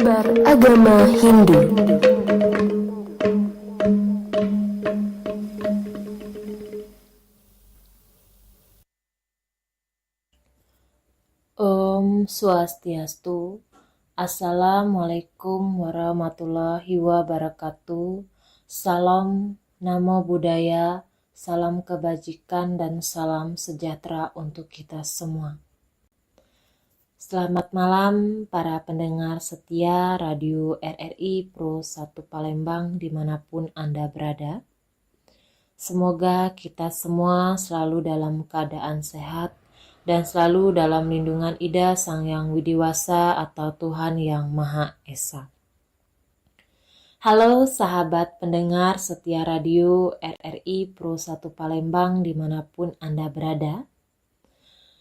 Mimbar Agama Hindu. Om Swastiastu. Assalamualaikum warahmatullahi wabarakatuh. Salam Namo Buddhaya, salam kebajikan dan salam sejahtera untuk kita semua. Selamat malam para pendengar setia Radio RRI Pro 1 Palembang dimanapun Anda berada. Semoga kita semua selalu dalam keadaan sehat dan selalu dalam lindungan Ida Sang Yang Widiwasa atau Tuhan Yang Maha Esa. Halo sahabat pendengar setia radio RRI Pro 1 Palembang dimanapun Anda berada.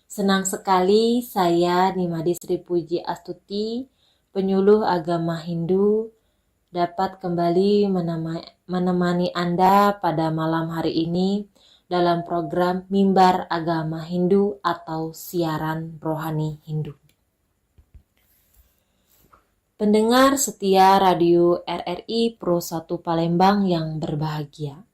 Senang sekali saya Nimadi Sri Puji Astuti, penyuluh agama Hindu, dapat kembali menemani Anda pada malam hari ini dalam program Mimbar Agama Hindu atau siaran rohani Hindu. Pendengar setia radio RRI Pro 1 Palembang yang berbahagia.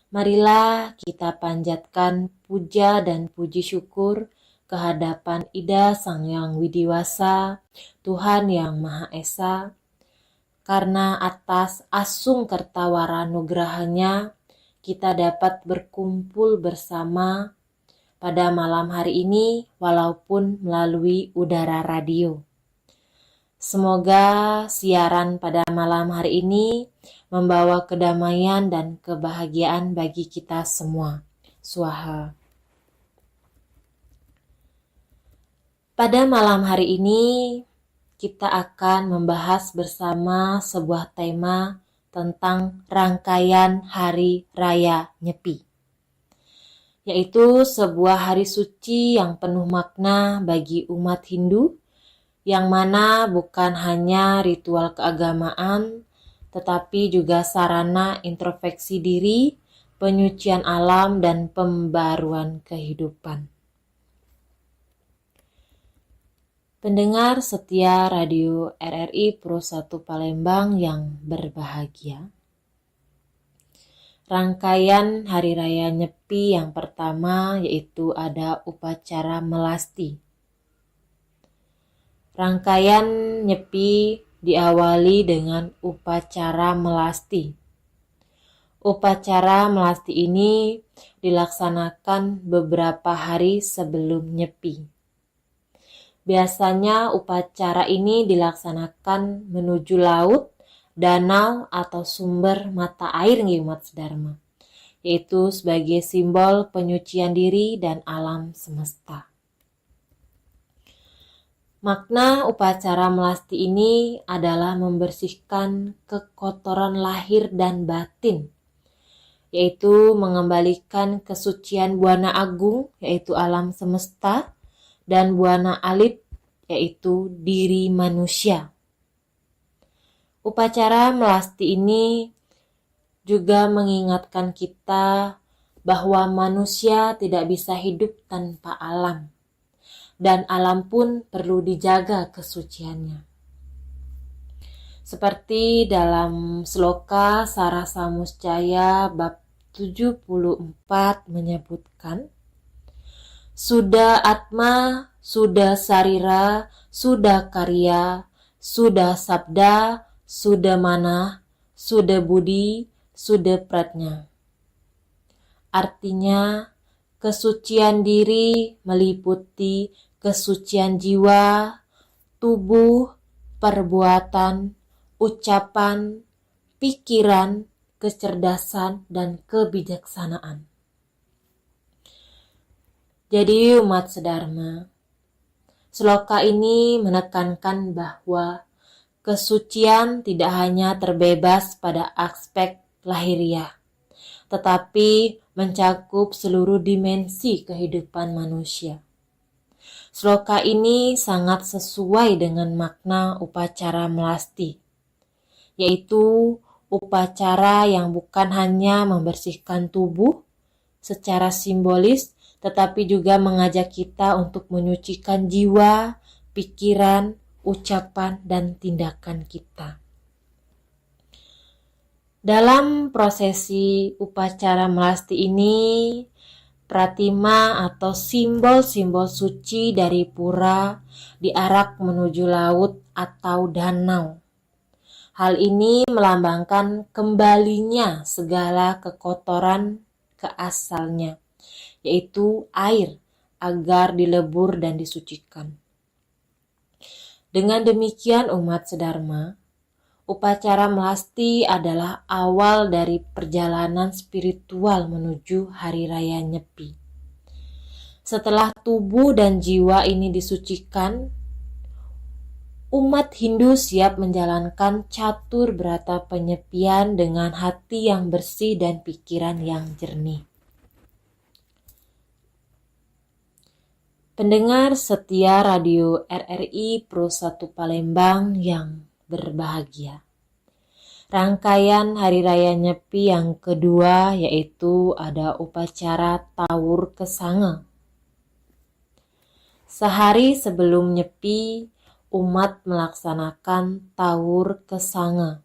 Marilah kita panjatkan puja dan puji syukur kehadapan Ida Sang Yang Widiwasa, Tuhan Yang Maha Esa, karena atas asung kertawara nugrahanya kita dapat berkumpul bersama pada malam hari ini walaupun melalui udara radio. Semoga siaran pada malam hari ini membawa kedamaian dan kebahagiaan bagi kita semua. Swaha. Pada malam hari ini kita akan membahas bersama sebuah tema tentang rangkaian Hari Raya Nyepi, yaitu sebuah hari suci yang penuh makna bagi umat Hindu, yang mana bukan hanya ritual keagamaan, tetapi juga sarana introspeksi diri, penyucian alam, dan pembaruan kehidupan. Pendengar setia radio RRI Pro 1 Palembang yang berbahagia. Rangkaian Hari Raya Nyepi yang pertama yaitu ada upacara melasti. Rangkaian Nyepi diawali dengan upacara melasti. Upacara melasti ini dilaksanakan beberapa hari sebelum Nyepi. Biasanya upacara ini dilaksanakan menuju laut, danau, atau sumber mata air Umat Sedharma, yaitu sebagai simbol penyucian diri dan alam semesta. Makna upacara melasti ini adalah membersihkan kekotoran lahir dan batin, yaitu mengembalikan kesucian buana agung, yaitu alam semesta, dan buana alit, yaitu diri manusia. Upacara melasti ini juga mengingatkan kita bahwa manusia tidak bisa hidup tanpa alam, dan alam pun perlu dijaga kesuciannya. Seperti dalam Sloka Sarasamuscaya bab 74 menyebutkan, Sudah Atma, Sudah Sarira, Sudah Karya, Sudah Sabda, Sudah Manah, Sudah Budi, Sudah Pratnya. Artinya, kesucian diri meliputi kesucian jiwa, tubuh, perbuatan, ucapan, pikiran, kecerdasan, dan kebijaksanaan. Jadi umat Sedharma, sloka ini menekankan bahwa kesucian tidak hanya terbebas pada aspek lahiriah, tetapi mencakup seluruh dimensi kehidupan manusia. Sloka ini sangat sesuai dengan makna upacara melasti, yaitu upacara yang bukan hanya membersihkan tubuh secara simbolis, tetapi juga mengajak kita untuk menyucikan jiwa, pikiran, ucapan dan tindakan kita. Dalam prosesi upacara melasti ini, pratima atau simbol-simbol suci dari pura diarak menuju laut atau danau. Hal ini melambangkan kembalinya segala kekotoran ke asalnya, yaitu air, agar dilebur dan disucikan. Dengan demikian umat sedharma, upacara melasti adalah awal dari perjalanan spiritual menuju Hari Raya Nyepi. Setelah tubuh dan jiwa ini disucikan, umat Hindu siap menjalankan catur berata penyepian dengan hati yang bersih dan pikiran yang jernih. Pendengar setia radio RRI Pro 1 Palembang yang berbahagia. Rangkaian Hari Raya Nyepi yang kedua yaitu ada upacara Tawur Kesanga. Sehari sebelum Nyepi, umat melaksanakan Tawur Kesanga.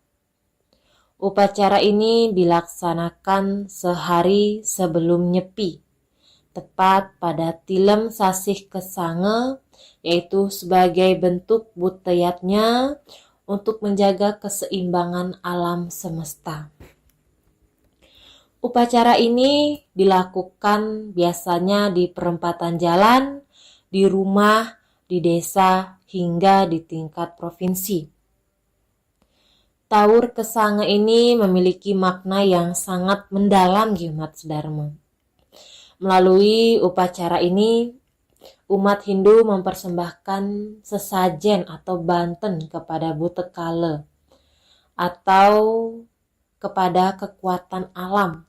Upacara ini dilaksanakan sehari sebelum Nyepi, tepat pada Tilem Sasih Kesanga, yaitu sebagai bentuk buteyatnya untuk menjaga keseimbangan alam semesta. Upacara ini dilakukan biasanya di perempatan jalan, di rumah, di desa, hingga di tingkat provinsi. Tawur Kesanga ini memiliki makna yang sangat mendalam umat sedharma. Melalui upacara ini, umat Hindu mempersembahkan sesajen atau banten kepada Butekala atau kepada kekuatan alam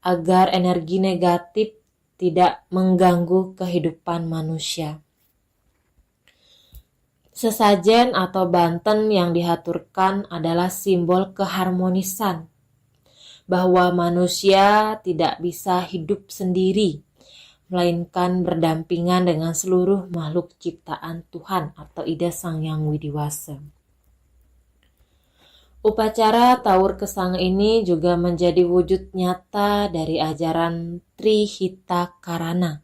agar energi negatif tidak mengganggu kehidupan manusia. Sesajen atau banten yang dihaturkan adalah simbol keharmonisan, bahwa manusia tidak bisa hidup sendiri, melainkan berdampingan dengan seluruh makhluk ciptaan Tuhan atau Ida Sang Yang Widiwasa. Upacara Tawur Kesanga ini juga menjadi wujud nyata dari ajaran Trihita Karana,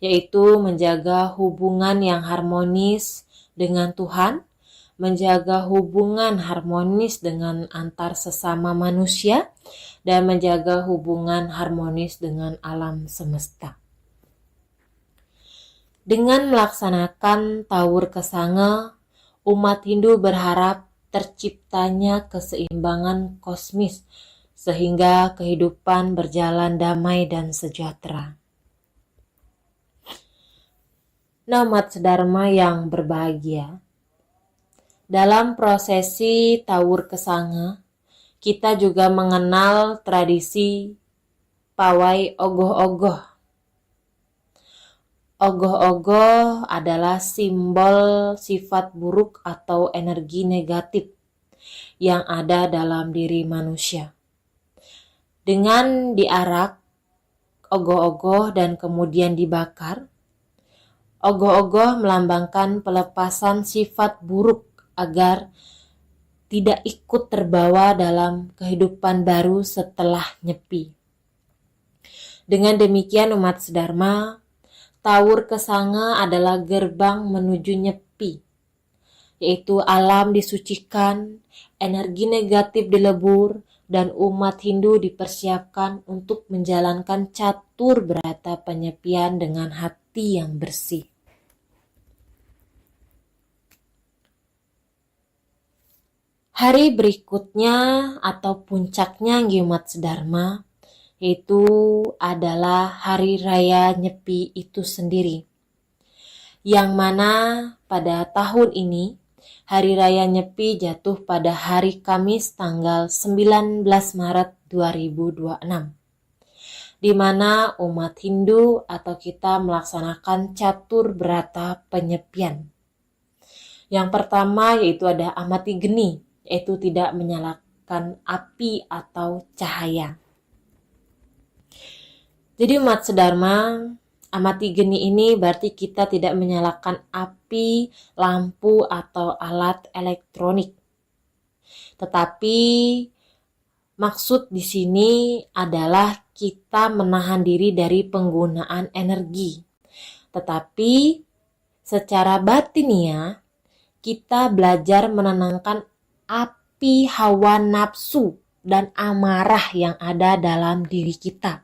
yaitu menjaga hubungan yang harmonis dengan Tuhan, menjaga hubungan harmonis dengan antar sesama manusia, dan menjaga hubungan harmonis dengan alam semesta. Dengan melaksanakan Tawur Kesanga, umat Hindu berharap terciptanya keseimbangan kosmis sehingga kehidupan berjalan damai dan sejahtera. Nah, umat sedharma yang berbahagia, dalam prosesi Tawur Kesanga, kita juga mengenal tradisi pawai ogoh-ogoh. Ogoh-ogoh adalah simbol sifat buruk atau energi negatif yang ada dalam diri manusia. Dengan diarak ogoh-ogoh dan kemudian dibakar, ogoh-ogoh melambangkan pelepasan sifat buruk agar tidak ikut terbawa dalam kehidupan baru setelah Nyepi. Dengan demikian umat sedharma, Tawur Kesanga adalah gerbang menuju Nyepi, yaitu alam disucikan, energi negatif dilebur, dan umat Hindu dipersiapkan untuk menjalankan catur berata penyepian dengan hati yang bersih. Hari berikutnya atau puncaknya umat sedharma itu adalah Hari Raya Nyepi itu sendiri. Yang mana pada tahun ini Hari Raya Nyepi jatuh pada hari Kamis tanggal 19 Maret 2026. Di mana umat Hindu atau kita melaksanakan catur berata penyepian. Yang pertama yaitu ada amati geni, yaitu tidak menyalakan api atau cahaya. Jadi umat sedharma, amati geni ini berarti kita tidak menyalakan api, lampu, atau alat elektronik. Tetapi maksud di sini adalah kita menahan diri dari penggunaan energi. Tetapi secara batiniah, kita belajar menenangkan api hawa nafsu dan amarah yang ada dalam diri kita.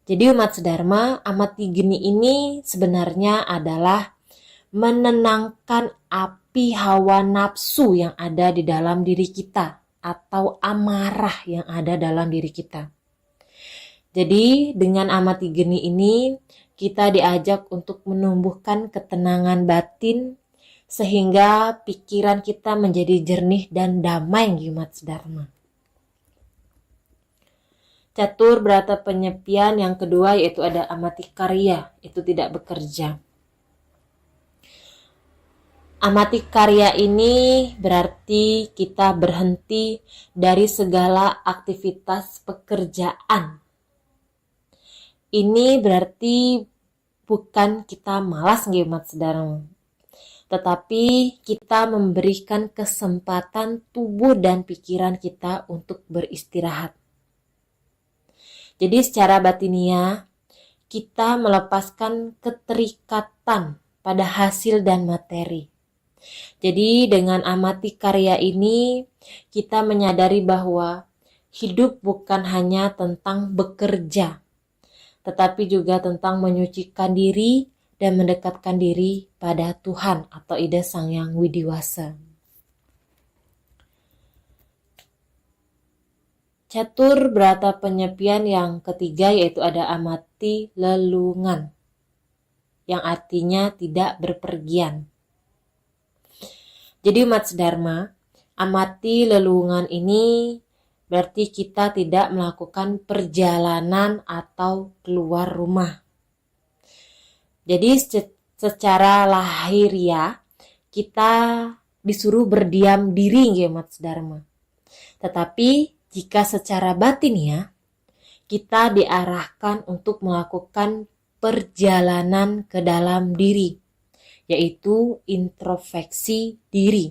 Jadi umat sedharma, amati geni ini sebenarnya adalah menenangkan api hawa nafsu yang ada di dalam diri kita atau amarah yang ada dalam diri kita. Jadi dengan amati geni ini kita diajak untuk menumbuhkan ketenangan batin sehingga pikiran kita menjadi jernih dan damai umat sedharma. Catur berata penyepian yang kedua yaitu ada amati karya, itu tidak bekerja. Amati karya ini berarti kita berhenti dari segala aktivitas pekerjaan. Ini berarti bukan kita malas umat sedharma, tetapi kita memberikan kesempatan tubuh dan pikiran kita untuk beristirahat. Jadi secara batiniah, kita melepaskan keterikatan pada hasil dan materi. Jadi dengan amati karya ini, kita menyadari bahwa hidup bukan hanya tentang bekerja, tetapi juga tentang menyucikan diri dan mendekatkan diri pada Tuhan atau Ida Sang Hyang Widiwasa. Catur berata penyepian yang ketiga yaitu ada amati lelungan, yang artinya tidak berpergian. Jadi umat sedharma, amati lelungan ini berarti kita tidak melakukan perjalanan atau keluar rumah. Jadi secara lahiriah kita disuruh berdiam diri umat sedharma. Tetapi jika secara batiniah, kita diarahkan untuk melakukan perjalanan ke dalam diri, yaitu introspeksi diri.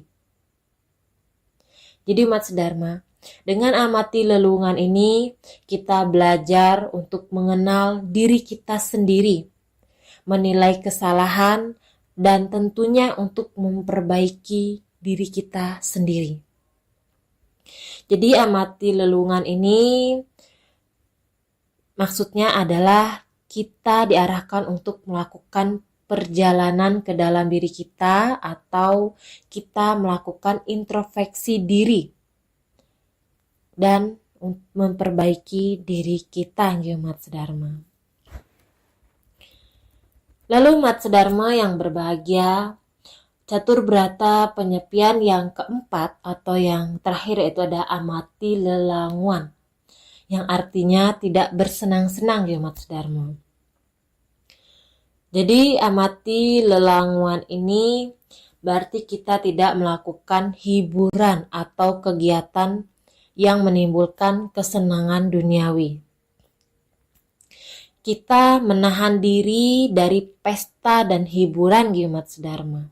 Jadi umat sedharma, dengan amati lelungan ini, kita belajar untuk mengenal diri kita sendiri, menilai kesalahan, dan tentunya untuk memperbaiki diri kita sendiri. Jadi amati lelungan ini maksudnya adalah kita diarahkan untuk melakukan perjalanan ke dalam diri kita atau kita melakukan introspeksi diri dan memperbaiki diri kita umat sedharma. Lalu umat sedharma yang berbahagia, catur berata penyepian yang keempat atau yang terakhir itu ada amati lelanguan, yang artinya tidak bersenang-senang umat sedharma. Jadi amati lelanguan ini berarti kita tidak melakukan hiburan atau kegiatan yang menimbulkan kesenangan duniawi. Kita menahan diri dari pesta dan hiburan umat sedharma.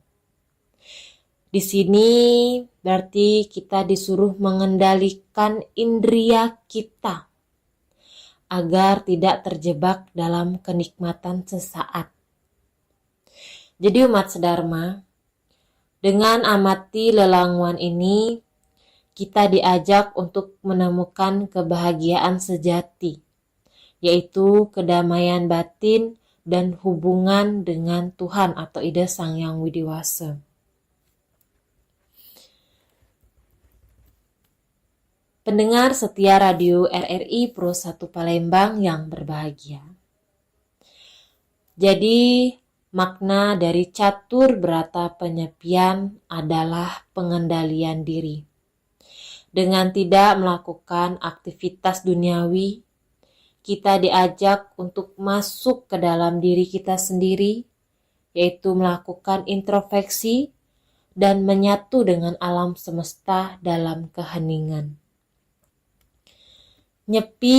Di sini berarti kita disuruh mengendalikan indria kita agar tidak terjebak dalam kenikmatan sesaat. Jadi umat sedharma, dengan amati lelanguan ini, kita diajak untuk menemukan kebahagiaan sejati, yaitu kedamaian batin dan hubungan dengan Tuhan atau Ida Sang Hyang Widiwasa. Pendengar setia radio RRI Pro 1 Palembang yang berbahagia. Jadi makna dari catur berata penyepian adalah pengendalian diri. Dengan tidak melakukan aktivitas duniawi, kita diajak untuk masuk ke dalam diri kita sendiri, yaitu melakukan introspeksi dan menyatu dengan alam semesta dalam keheningan. Nyepi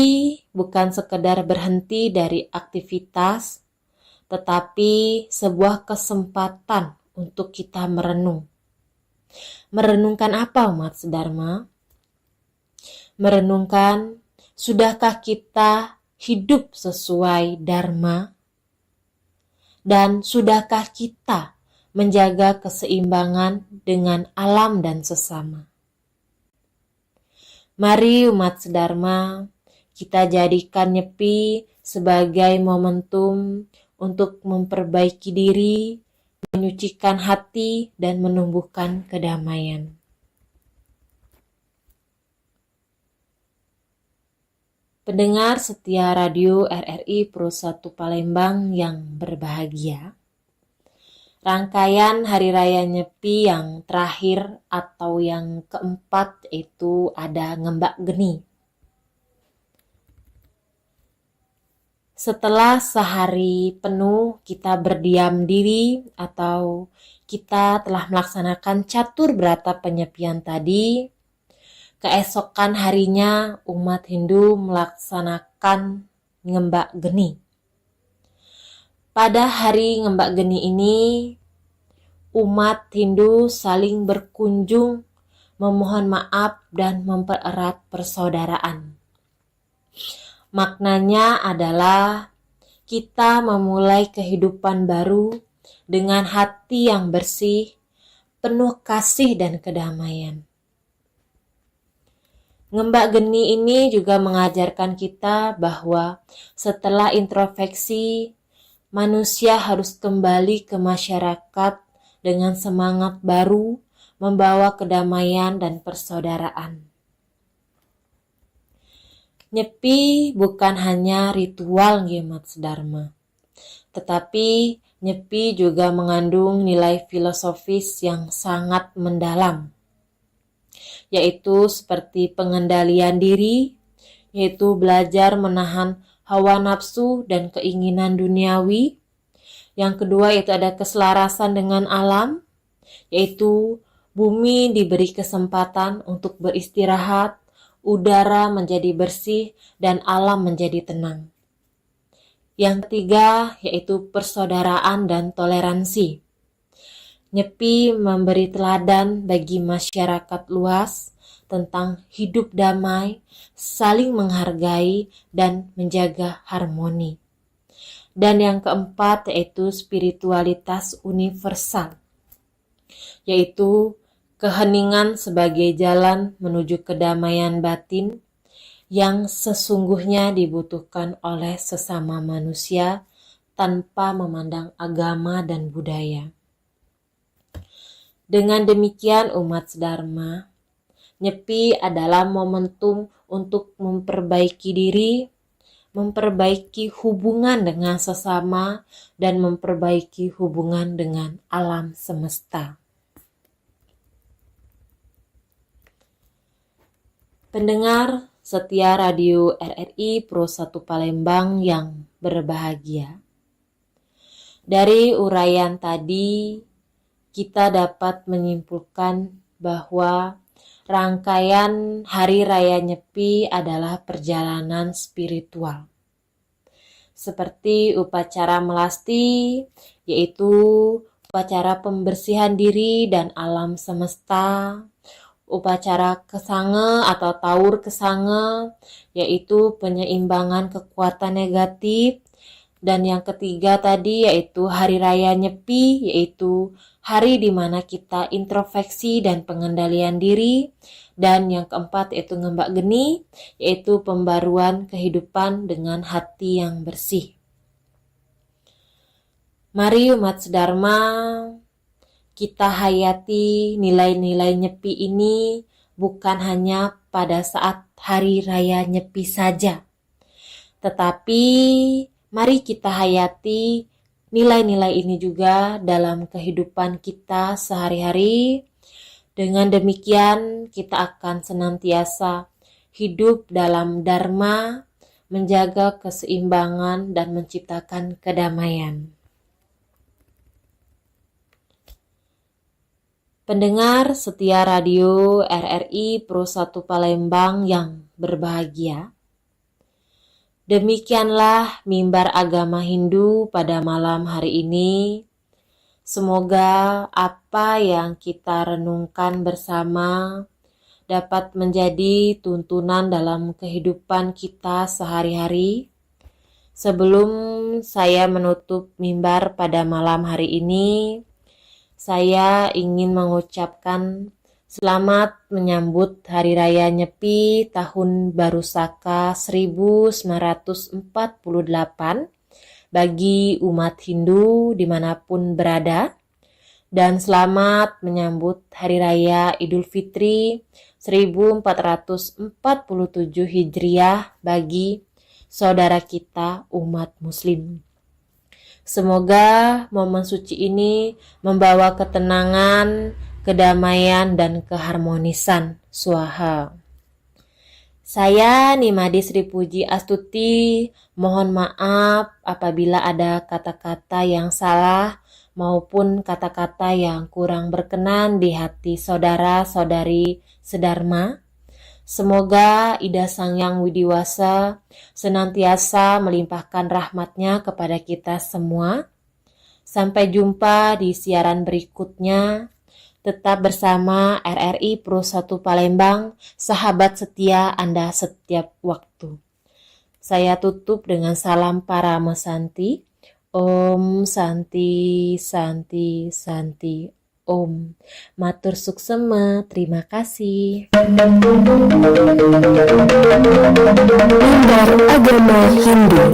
bukan sekedar berhenti dari aktivitas, tetapi sebuah kesempatan untuk kita merenung. Merenungkan apa, umat sedharma? Merenungkan, sudahkah kita hidup sesuai dharma? Dan sudahkah kita menjaga keseimbangan dengan alam dan sesama? Mari umat sedharma, kita jadikan nyepi sebagai momentum untuk memperbaiki diri, menyucikan hati, dan menumbuhkan kedamaian. Pendengar setia radio RRI Pro 1 Palembang yang berbahagia, rangkaian Hari Raya Nyepi yang terakhir atau yang keempat itu ada Ngembak Geni. Setelah sehari penuh kita berdiam diri atau kita telah melaksanakan catur berata penyepian tadi, keesokan harinya umat Hindu melaksanakan Ngembak Geni. Pada hari Ngembak Geni ini, umat Hindu saling berkunjung, memohon maaf dan mempererat persaudaraan. Maknanya adalah kita memulai kehidupan baru dengan hati yang bersih, penuh kasih dan kedamaian. Ngembak Geni ini juga mengajarkan kita bahwa setelah introspeksi, manusia harus kembali ke masyarakat dengan semangat baru, membawa kedamaian dan persaudaraan. Nyepi bukan hanya ritual umat sedharma, tetapi nyepi juga mengandung nilai filosofis yang sangat mendalam, yaitu seperti pengendalian diri, yaitu belajar menahan hawa nafsu dan keinginan duniawi. Yang kedua yaitu ada keselarasan dengan alam, yaitu bumi diberi kesempatan untuk beristirahat, udara menjadi bersih, dan alam menjadi tenang. Yang ketiga yaitu persaudaraan dan toleransi. Nyepi memberi teladan bagi masyarakat luas tentang hidup damai, saling menghargai, dan menjaga harmoni. Dan yang keempat yaitu spiritualitas universal, yaitu keheningan sebagai jalan menuju kedamaian batin yang sesungguhnya dibutuhkan oleh sesama manusia tanpa memandang agama dan budaya. Dengan demikian umat sedharma, nyepi adalah momentum untuk memperbaiki diri, memperbaiki hubungan dengan sesama, dan memperbaiki hubungan dengan alam semesta. Pendengar setia radio RRI Pro 1 Palembang yang berbahagia, dari uraian tadi kita dapat menyimpulkan bahwa rangkaian Hari Raya Nyepi adalah perjalanan spiritual. Seperti upacara melasti, yaitu upacara pembersihan diri dan alam semesta, upacara kesange atau taur kesange, yaitu penyeimbangan kekuatan negatif, dan yang ketiga tadi yaitu Hari Raya Nyepi, yaitu hari di mana kita introspeksi dan pengendalian diri. Dan yang keempat yaitu Ngembak Geni, yaitu pembaruan kehidupan dengan hati yang bersih. Mari umat sedharma, kita hayati nilai-nilai Nyepi ini bukan hanya pada saat Hari Raya Nyepi saja, tetapi mari kita hayati nilai-nilai ini juga dalam kehidupan kita sehari-hari. Dengan demikian kita akan senantiasa hidup dalam dharma, menjaga keseimbangan dan menciptakan kedamaian. Pendengar setia radio RRI Pro 1 Palembang yang berbahagia, Demikianlah mimbar agama Hindu pada malam hari ini. Semoga apa yang kita renungkan bersama dapat menjadi tuntunan dalam kehidupan kita sehari-hari. Sebelum saya menutup mimbar pada malam hari ini, saya ingin mengucapkan selamat menyambut Hari Raya Nyepi Tahun Baru Saka 1948 bagi umat Hindu dimanapun berada, dan selamat menyambut Hari Raya Idul Fitri 1447 Hijriah bagi saudara kita umat Muslim. Semoga momen suci ini membawa ketenangan, kedamaian, dan keharmonisan. Swaha. Saya Nimade Sri Puji Astuti, mohon maaf apabila ada kata-kata yang salah maupun kata-kata yang kurang berkenan di hati saudara-saudari sedharma. Semoga Ida Sang Yang Widiwasa senantiasa melimpahkan rahmatnya kepada kita semua. Sampai jumpa di siaran berikutnya. Tetap bersama RRI Pro 1 Palembang, sahabat setia Anda setiap waktu. Saya tutup dengan salam Parama Santi. Om Santi Santi Santi Om. Matur suksema, terima kasih. Mimbar Agama Hindu.